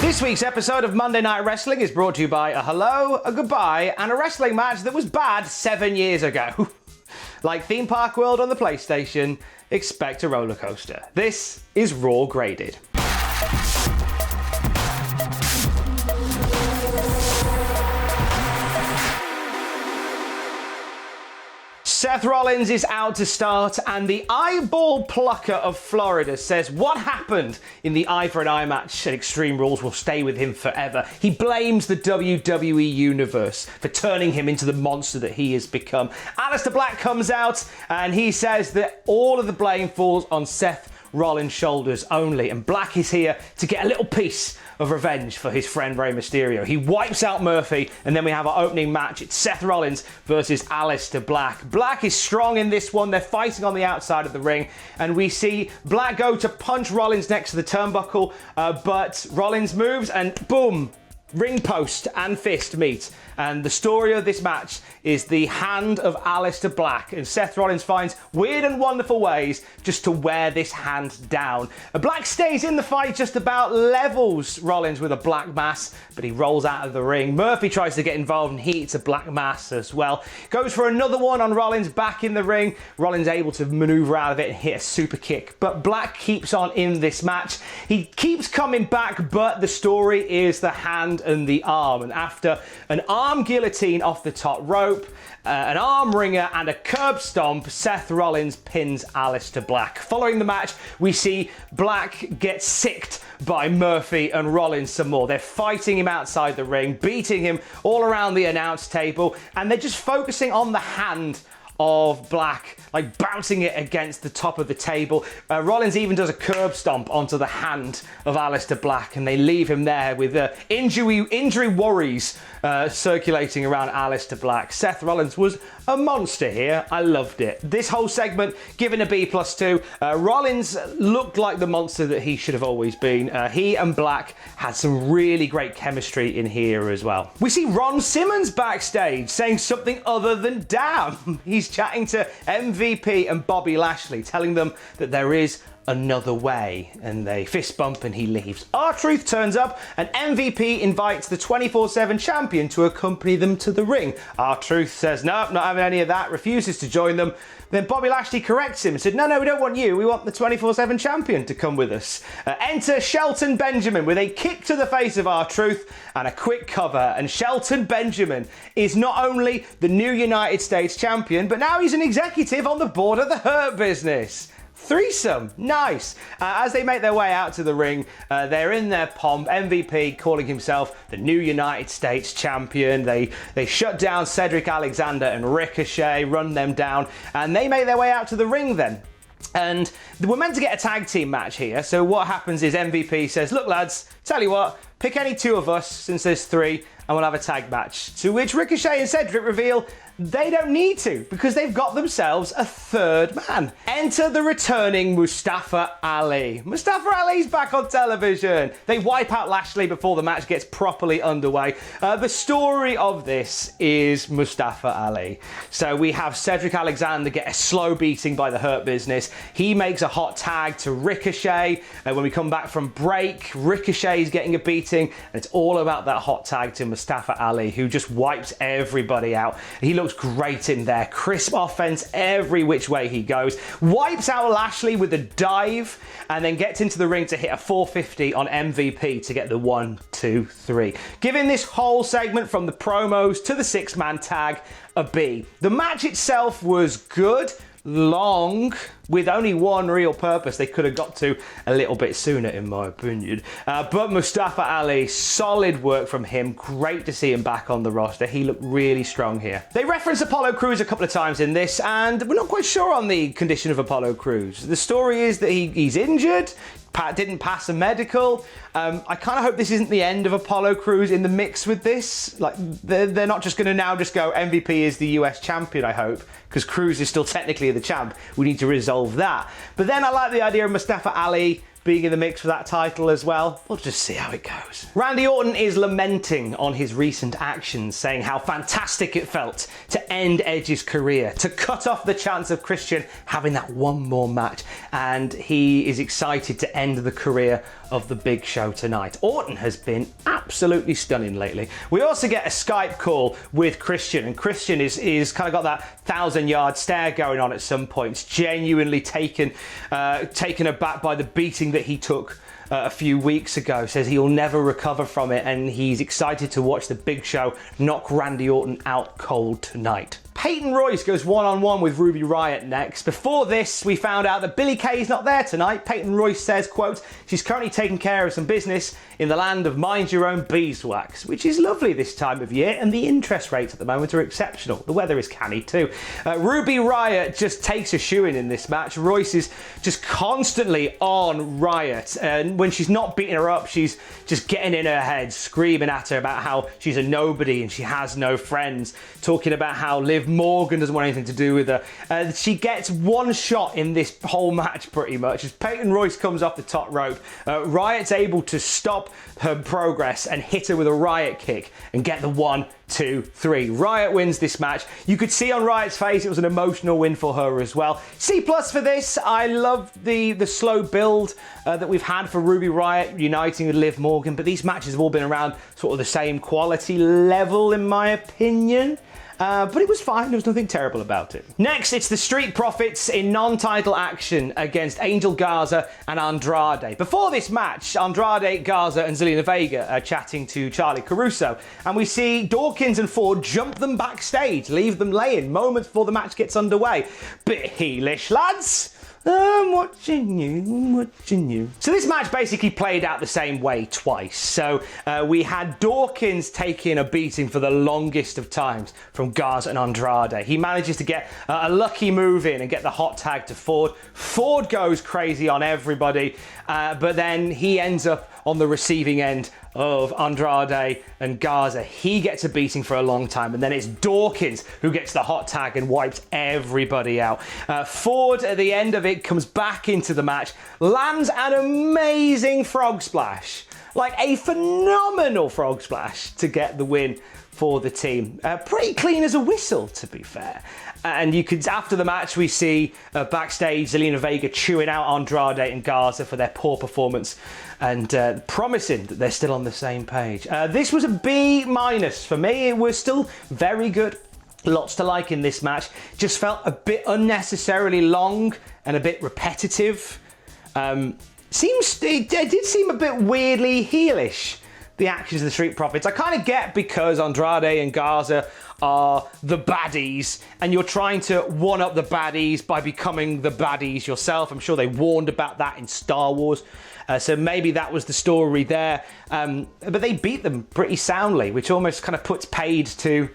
This week's episode of Monday Night Wrestling is brought to you by a hello, a goodbye, and a wrestling match that was bad 7 years ago. Like Theme Park World on the PlayStation, expect a roller coaster. This is Raw Graded. Seth Rollins is out to start, and the eyeball plucker of Florida says what happened in the eye for an eye match at Extreme Rules will stay with him forever. He blames the WWE Universe for turning him into the monster that he has become. Aleister Black comes out and he says that all of the blame falls on Seth Rollins' shoulders only, and Black is here to get a little piece of revenge for his friend Rey Mysterio. He wipes out Murphy, and then we have our opening match. It's Seth Rollins versus Aleister Black. Black is strong in this one. They're fighting on the outside of the ring, and we see Black go to punch Rollins next to the turnbuckle, but Rollins moves, and boom, ring post and fist meet. And the story of this match is the hand of Aleister Black, and Seth Rollins finds weird and wonderful ways just to wear this hand down. Black stays in the fight, just about levels Rollins with a black mass, but he rolls out of the ring. Murphy tries to get involved and he eats a black mass as well. Goes for another one on Rollins back in the ring. Rollins able to maneuver out of it and hit a super kick, but Black keeps on in this match. He keeps coming back, but the story is the hand and the arm, and after an arm guillotine off the top rope, an arm wringer and a curb stomp, Seth Rollins pins Aleister Black. Following the match, we see Black get sicked by Murphy and Rollins some more. They're fighting him outside the ring, beating him all around the announce table, and they're just focusing on the hand of Black, like bouncing it against the top of the table. Rollins even does a curb stomp onto the hand of Aleister Black, and they leave him there with injury worries circulating around Aleister Black. Seth Rollins was a monster here. I loved it. This whole segment given a B+2. Rollins looked like the monster that he should have always been. He and Black had some really great chemistry in here as well. We see Ron Simmons backstage saying something other than damn. He's chatting to MVP and Bobby Lashley, telling them that there is another way, and they fist bump and he leaves. R-Truth turns up, and MVP invites the 24/7 champion to accompany them to the ring. R-Truth says no, not having any of that, refuses to join them. Then Bobby Lashley corrects him and said, no, we don't want you, we want the 24/7 champion to come with us. Enter Shelton Benjamin with a kick to the face of R-Truth and a quick cover, and Shelton Benjamin is not only the new United States champion, but now he's an executive on the board of the Hurt Business. Threesome, nice. As they make their way out to the ring, they're in their pomp. MVP calling himself the new United States champion. They shut down Cedric Alexander and Ricochet, run them down, and they make their way out to the ring then. And we're meant to get a tag team match here, so what happens is MVP says, look lads, tell you what, pick any two of us, since there's three, and we'll have a tag match. To which Ricochet and Cedric reveal they don't need to, because they've got themselves a third man. Enter the returning Mustafa Ali. Mustafa Ali's back on television. They wipe out Lashley before the match gets properly underway. The story of this is Mustafa Ali. So we have Cedric Alexander get a slow beating by the Hurt Business. He makes a hot tag to Ricochet. When we come back from break, Ricochet's getting a beating, and it's all about that hot tag to Mustafa Ali, who just wipes everybody out. He looks great in there. Crisp offense every which way he goes. Wipes out Lashley with a dive, and then gets into the ring to hit a 450 on MVP to get the 1, 2, 3. Giving this whole segment from the promos to the six-man tag a B. The match itself was good, long, with only one real purpose. They could have got to a little bit sooner, in my opinion. But Mustafa Ali, solid work from him. Great to see him back on the roster. He looked really strong here. They reference Apollo Crews a couple of times in this, and we're not quite sure on the condition of Apollo Crews. The story is that he's injured, didn't pass a medical. I kind of hope this isn't the end of Apollo Crews in the mix with this. Like, they're not just going to now just go, MVP is the US champion, I hope, because Crews is still technically the champ. We need to resolve that. But then I like the idea of Mustafa Ali being in the mix for that title as well. We'll just see how it goes. Randy Orton is lamenting on his recent actions, saying how fantastic it felt to end Edge's career, to cut off the chance of Christian having that one more match, and he is excited to end the career of the Big Show tonight. Orton has been absolutely stunning lately. We also get a Skype call with Christian, and Christian is kind of got that 1,000-yard stare going on at some points, genuinely taken aback by the beating that he took a few weeks ago. Says he'll never recover from it, and he's excited to watch the Big Show knock Randy Orton out cold tonight. Peyton Royce goes one-on-one with Ruby Riott next. Before this, we found out that Billie Kay is not there tonight. Peyton Royce says, quote, she's currently taking care of some business in the land of mind your own beeswax, which is lovely this time of year, and the interest rates at the moment are exceptional. The weather is canny too. Ruby Riott just takes a shoe in this match. Royce is just constantly on Riott, and when she's not beating her up, she's just getting in her head, screaming at her about how she's a nobody and she has no friends, talking about how Liv Morgan doesn't want anything to do with her. She gets one shot in this whole match pretty much. As Peyton Royce comes off the top rope, Riott's able to stop her progress and hit her with a Riott kick and get the 1, 2, 3. Riott wins this match. You could see on Riott's face it was an emotional win for her as well. C+ for this. I love the slow build that we've had for Ruby Riott uniting with Liv Morgan, but these matches have all been around sort of the same quality level in my opinion. But it was fine. There was nothing terrible about it. Next, it's the Street Profits in non-title action against Angel Garza and Andrade. Before this match, Andrade, Garza and Zelina Vega are chatting to Charlie Caruso, and we see Dawkins and Ford jump them backstage, leave them laying moments before the match gets underway. Bit heelish, lads. I'm watching you, I'm watching you. So this match basically played out the same way twice. So we had Dawkins taking a beating for the longest of times from Garza and Andrade. He manages to get a lucky move in and get the hot tag to Ford. Ford goes crazy on everybody, but then he ends up on the receiving end of Andrade and Garza. He gets a beating for a long time, and then it's Dawkins who gets the hot tag and wipes everybody out. Ford, at the end of it, comes back into the match, lands an amazing frog splash, like a phenomenal frog splash to get the win for the team. Pretty clean as a whistle, to be fair. And you could, after the match, we see backstage Zelina Vega chewing out Andrade and Garza for their poor performance and promising that they're still on the same page. This was a B- for me. It was still very good. Lots to like in this match. Just felt a bit unnecessarily long and a bit repetitive. It did seem a bit weirdly heelish, the actions of the Street Profits. I kind of get because Andrade and Garza are the baddies and you're trying to one-up the baddies by becoming the baddies yourself. I'm sure they warned about that in Star Wars. So maybe that was the story there. But they beat them pretty soundly, which almost kind of puts paid to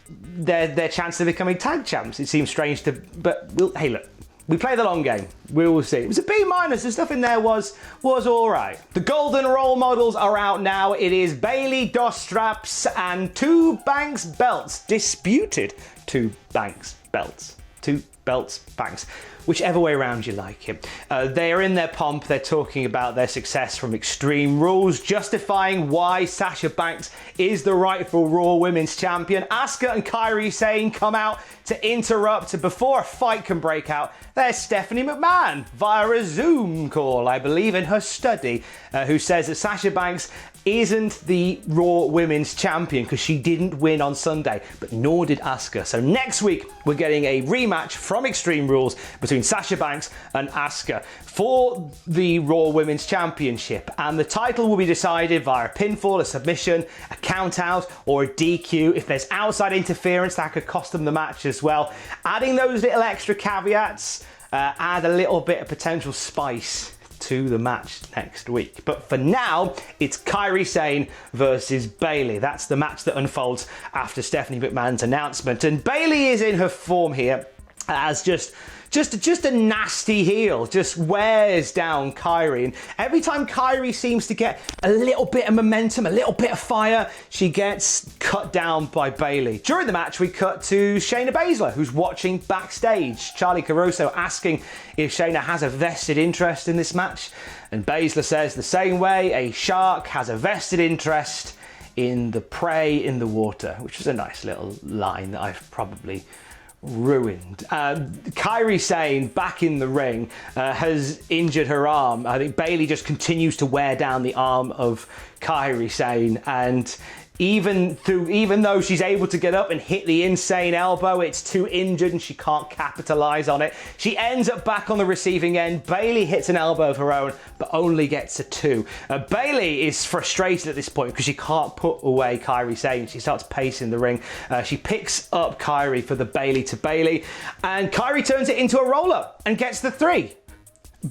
their chance of becoming tag champs. It seems strange to, but hey, look. We play the long game. We will see. It was a B-. The stuff in there was all right. The golden role models are out now. It is Bayley, Dos Straps, and 2 Banks belts. Disputed 2 Banks belts. 2 belts, Banks. Whichever way around you like it. They are in their pomp. They're talking about their success from Extreme Rules, justifying why Sasha Banks is the rightful Raw Women's Champion. Asuka and Kairi Sane come out to interrupt before a fight can break out. There's Stephanie McMahon via a Zoom call, I believe, in her study, who says that Sasha Banks isn't the Raw Women's Champion because she didn't win on Sunday, but nor did Asuka. So next week, we're getting a rematch from Extreme Rules between Sasha Banks and Asuka for the Raw Women's Championship. And the title will be decided via a pinfall, a submission, a count out, or a DQ. If there's outside interference, that could cost them the match as well. Adding those little extra caveats, add a little bit of potential spice to the match next week. But for now, it's Kairi Sane versus Bayley. That's the match that unfolds after Stephanie McMahon's announcement. And Bayley is in her form here as just just a nasty heel, just wears down Kairi. And every time Kairi seems to get a little bit of momentum, a little bit of fire, she gets cut down by Bayley. During the match, we cut to Shayna Baszler, who's watching backstage. Charlie Caruso asking if Shayna has a vested interest in this match. And Baszler says the same way a shark has a vested interest in the prey in the water, which is a nice little line that I've probably ruined. Kairi Sane, back in the ring, has injured her arm. I think Bayley just continues to wear down the arm of Kairi Sane, and even though she's able to get up and hit the insane elbow, it's too injured and she can't capitalize on it. She ends up back on the receiving end. Bayley hits an elbow of her own, but only gets a 2. Bayley is frustrated at this point because she can't put away Kairi Sane. She starts pacing the ring. She picks up Kairi for the Bayley to Bayley, and Kairi turns it into a roll-up and gets the 3.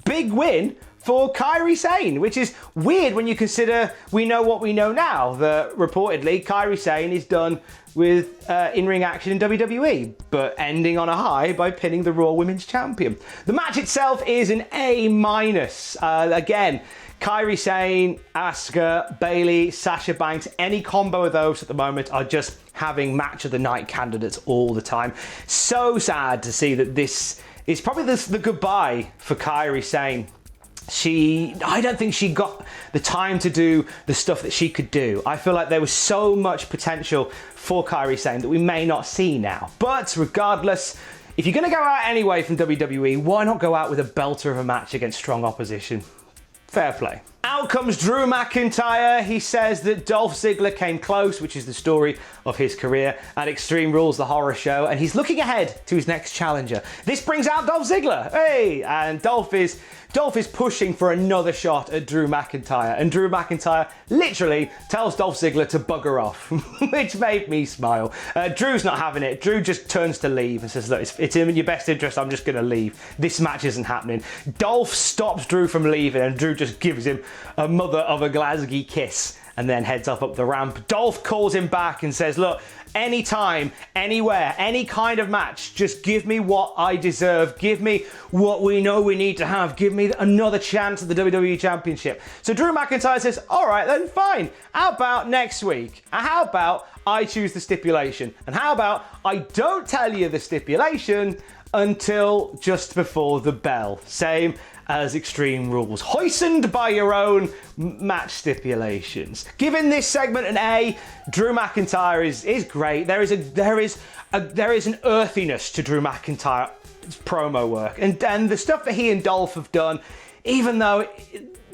Big win for Kairi Sane, which is weird when you consider we know what we know now, that reportedly Kairi Sane is done with in-ring action in WWE, but ending on a high by pinning the Raw Women's Champion. The match itself is an A-. Again, Kairi Sane, Asuka, Bayley, Sasha Banks, any combo of those at the moment are just having match of the night candidates all the time. So sad to see that this is probably the goodbye for Kairi Sane. I don't think she got the time to do the stuff that she could do. I feel like there was so much potential for Kairi Sane that we may not see now. But regardless, if you're going to go out anyway from WWE, why not go out with a belter of a match against strong opposition? Fair play. Out comes Drew McIntyre. He says that Dolph Ziggler came close, which is the story of his career at Extreme Rules, the horror show, and he's looking ahead to his next challenger. This brings out Dolph Ziggler. Hey! And Dolph is pushing for another shot at Drew McIntyre, and Drew McIntyre literally tells Dolph Ziggler to bugger off, which made me smile. Drew's not having it. Drew just turns to leave and says, look, it's in your best interest, I'm just going to leave. This match isn't happening. Dolph stops Drew from leaving, and Drew just gives him a mother of a Glasgow kiss and then heads up the ramp. Dolph calls him back and says, look, anytime, anywhere, any kind of match, just give me what I deserve. Give me what we know we need to have. Give me another chance at the WWE Championship. So Drew McIntyre says, all right then, fine. How about next week? How about I choose the stipulation? And how about I don't tell you the stipulation until just before the bell? Same as Extreme Rules, hoistened by your own match stipulations. Giving this segment an A, Drew McIntyre is great. There is an earthiness to Drew McIntyre's promo work, and the stuff that he and Dolph have done, even though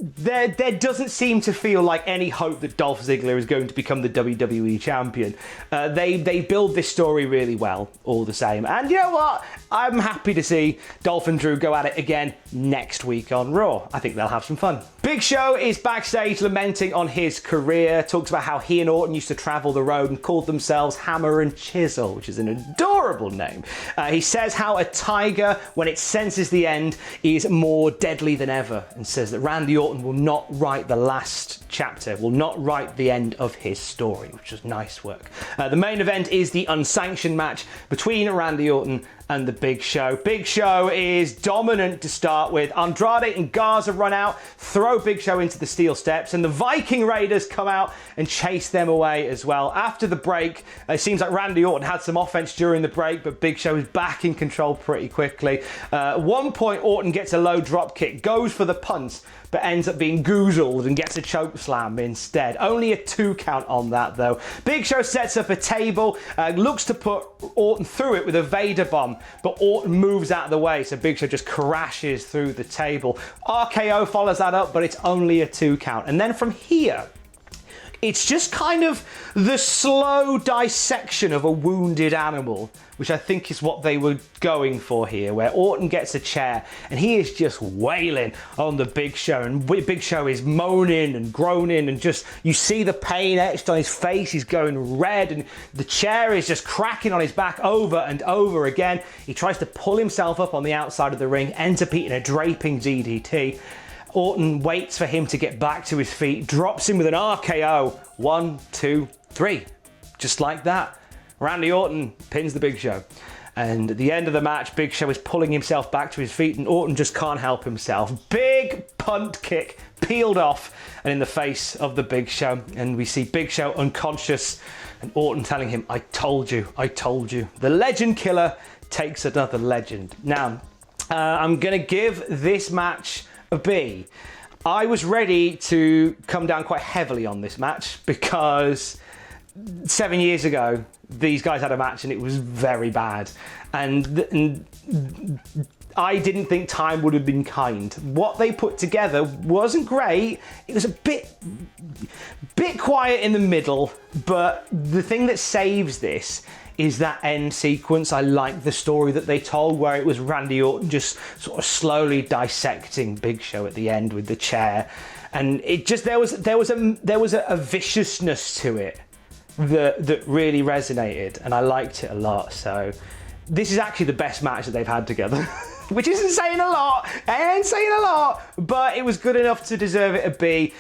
there doesn't seem to feel like any hope that Dolph Ziggler is going to become the WWE champion. They build this story really well, all the same. And you know what? I'm happy to see Dolph and Drew go at it again next week on Raw. I think they'll have some fun. Big Show is backstage lamenting on his career, talks about how he and Orton used to travel the road and called themselves Hammer and Chisel, which is an adorable name. He says how a tiger, when it senses the end, is more deadly than ever, and says that Randy Orton will not write the last chapter, will not write the end of his story, which is nice work. The main event is the Unsanctioned match between Randy Orton and the Big Show. Big Show is dominant to start with. Andrade and Garza run out, throw Big Show into the steel steps, and the Viking Raiders come out and chase them away as well. After the break, it seems like Randy Orton had some offense during the break, but Big Show is back in control pretty quickly. At one point, Orton gets a low drop kick, goes for the punt, but ends up being goozled and gets a choke slam instead. Only a 2 count on that though. Big Show sets up a table, looks to put Orton through it with a Vader bomb, but Orton moves out of the way, so Big Show just crashes through the table. RKO follows that up, but it's only a 2 count. And then from here, it's just kind of the slow dissection of a wounded animal, which I think is what they were going for here, where Orton gets a chair and he is just wailing on the Big Show, and Big Show is moaning and groaning, and just you see the pain etched on his face. He's going red, and the chair is just cracking on his back over and over again. He tries to pull himself up on the outside of the ring, ends up eating a draping DDT. Orton waits for him to get back to his feet, drops him with an RKO. 1, 2, 3. Just like that. Randy Orton pins the Big Show. And at the end of the match, Big Show is pulling himself back to his feet and Orton just can't help himself. Big punt kick peeled off and in the face of the Big Show. And we see Big Show unconscious and Orton telling him, I told you, I told you. The legend killer takes another legend. Now, I'm going to give this match a B. I was ready to come down quite heavily on this match because 7 years ago, these guys had a match and it was very bad. And I didn't think time would have been kind. What they put together wasn't great. It was a bit quiet in the middle, but the thing that saves this is that end sequence. I like the story that they told where it was Randy Orton just sort of slowly dissecting Big Show at the end with the chair. And it just, there was a viciousness to it that really resonated, and I liked it a lot. So this is actually the best match that they've had together. Which isn't saying a lot, but it was good enough to deserve it a B,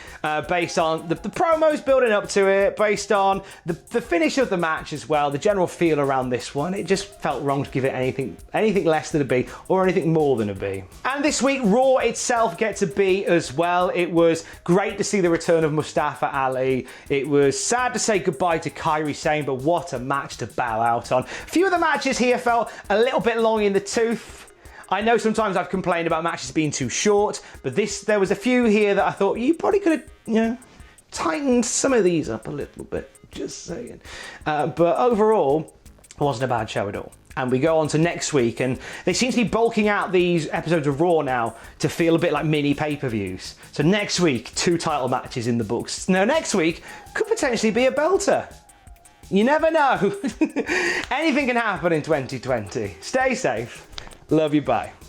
based on the promos building up to it, based on the finish of the match as well, the general feel around this one. It just felt wrong to give it anything less than a B or anything more than a B. And this week, Raw itself gets a B as well. It was great to see the return of Mustafa Ali. It was sad to say goodbye to Kairi Sane, but what a match to bow out on. A few of the matches here felt a little bit long in the tooth. I know sometimes I've complained about matches being too short, but there was a few here that I thought you probably could have, tightened some of these up a little bit, just saying. But overall, it wasn't a bad show at all. And we go on to next week, and they seem to be bulking out these episodes of Raw now to feel a bit like mini pay-per-views. So next week, 2 title matches in the books. Now next week could potentially be a belter. You never know. Anything can happen in 2020. Stay safe. Love you, bye.